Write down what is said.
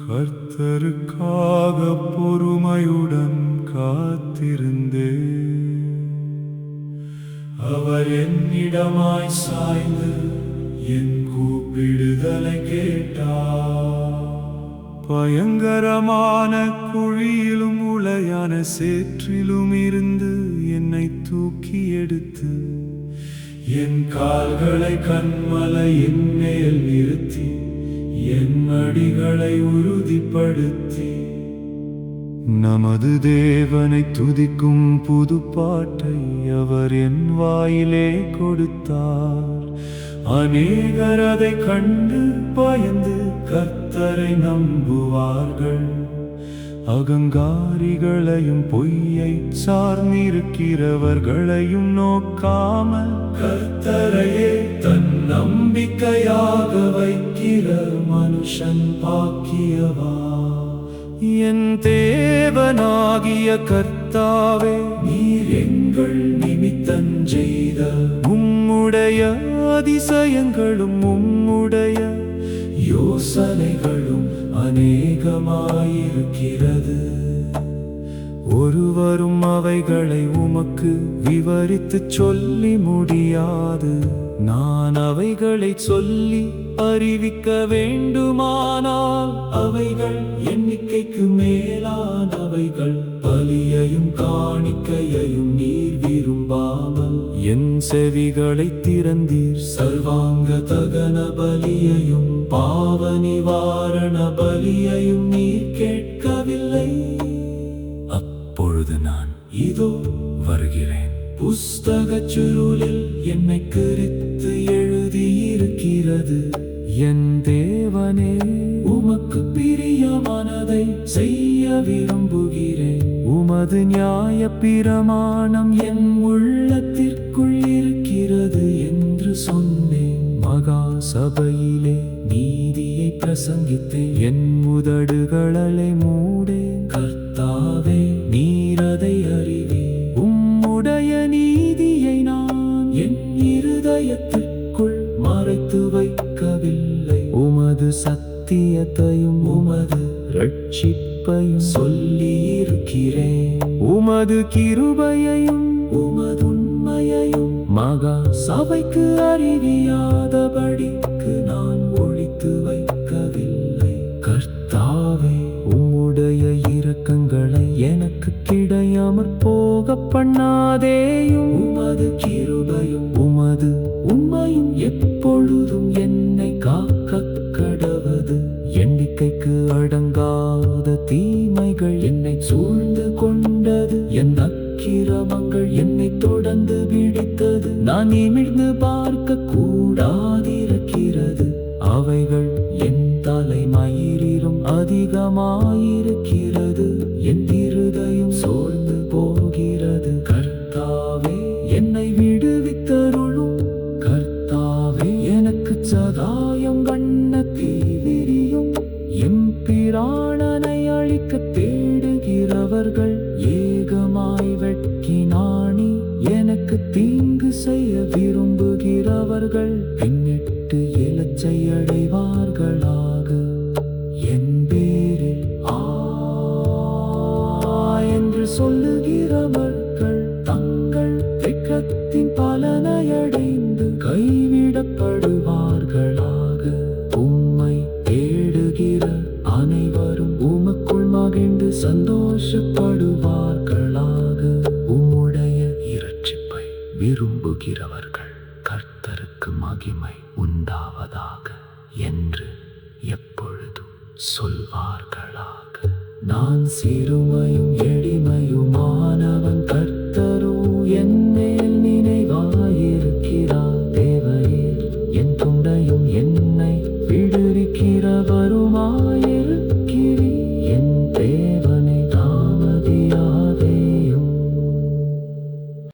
கர்த்தருக்காக பொறுமையுடன் காத்திருந்தே அவர் என்னிடமாய் சாய்ந்து என் கூப்பிடுதலை கேட்டார். பயங்கரமான குழியிலும் உளையான சேற்றிலும் இருந்து என்னை தூக்கி எடுத்து என் கால்களை கன்மலையின் மேல் நிறுத்தி என் அடிகளை உறுதிப்படுத்தி நமது தேவனை துதிக்கும் புது பாட்டை அவர் என் வாயிலே கொடுத்தார். அநேகர் அதை கண்டு பயந்து கர்த்தரை நம்புவார்கள். அகங்காரிகளையும் பொய்யை சார்ந்திருக்கிறவர்களையும் நோக்காமல் கர்த்தரையே தன் நம்பிக்கையாக வைக்கிற மனுஷன் பாக்கியவா. என் தேவனாகிய கர்த்தாவே, நீர் எங்கள் நிமித்தம் செய்த உம்முடைய அதிசயங்களும் உம்முடைய யோசனைகளும் அநேகமாயிருக்கிறது. ஒருவரும் அவைகளை உமக்கு விவரித்துச் சொல்லி முடியாது. நான் அவைகளை சொல்லி அறிவிக்க வேண்டுமானால் அவைகள் எண்ணிக்கைக்கு மேலானவைகள். பலியையும் காணிக்கையையும் நீர் விரும்பாமல் என் செவிகளை திறந்தீர். சர்வாங்க தகன பலியையும் பாவ நிவாரண பலியையும் நீர் கேட்கவில்லை. அப்பொழுது நான் இதோ வருகிறேன், புஸ்தகச் சுருளில் என்னை குறித்து எழுதியிருக்கிறது. என் தேவனே, உமக்கு பிரியமானதை செய்ய விரும்புகிறேன். உமது நியாய பிரமாணம் என் உள்ளத்திற்குள் இருக்கிறது என்று சொன்னேன். மகா சபையிலே நீதியை பிரசங்கித்தேன். என் உதடுகளை மூடேன். கர்த்தாவே, நீர் அதை அறிவே. உம்முடைய நீதியை நான் என் இருதயத்திற்குள் மறைத்து வைக்கவில்லை. உமது சத்தியத்தையும் உமது ரட்சிப்பையும் சொல்லி இருக்கிறேன். உமது கிருபையையும் உமது உண்மையையும் மகா சபைக்கு அறிவியாதபடிக்கு நான் ஒழித்து வைக்கவில்லை. கர்த்தாவே, உம்முடைய இரக்கங்களை எனக்கு கிடையாமற் போக பண்ணாதேயும். உமது கிருபையும் உமது உண்மையும் எப்பொழுதும் என்னை காக்க கடவது. எண்ணிக்கைக்கு அடங்காத தீமைகள் என்னை சூழ்ந்து கொண்டது. என் அக்கிரமங்கள் என்னை தொடர்ந்து பிடித்தது. நான் நிமிர்ந்து பார்க்க கூடாதிருக்கிறது. அவைகள் என் தலைமயிரிலும் அதிகமாயிருக்கிறது. என் இருதயம் சோர்ந்து போகிறது. கர்த்தாவே, என்னை விடுவித்தருளும். கர்த்தாவே, எனக்கு சகாயம் கண்ண தீவிரியும். எம்பிராணனை அழிக்க தேடுகிறவர்கள் ஏகமாய் வெட்கினானி. எனக்கு தீங்கு செய்ய விரும்புகிறவர்கள் பின்னிட்டு இலச்சை அடைவார்களாக. என் பேரில் ஆ என்று சொல்லுகிறவர்கள் தங்கள் திட்டத்தின் பலனை அடைந்து கைவிடப்படுவார்களாக. உம்மை தேடுகிற அனைவரும் உமக்குள் மகிழ்ந்து சந்தோஷப்படுவார்களாக. உம்முடைய இரட்சிப்பை விரும்புகிறவர்கள் கர்த்தருக்கு மகிமை உண்டாவதாக என்று எப்பொழுதும் சொல்வார்களாக. நான் சிறுமையும் எளிமையுமானவன். கர்த்தரோ என் மேல் நினைவாயிருக்கிறார். தேவரீர் என் துண்டையும் என்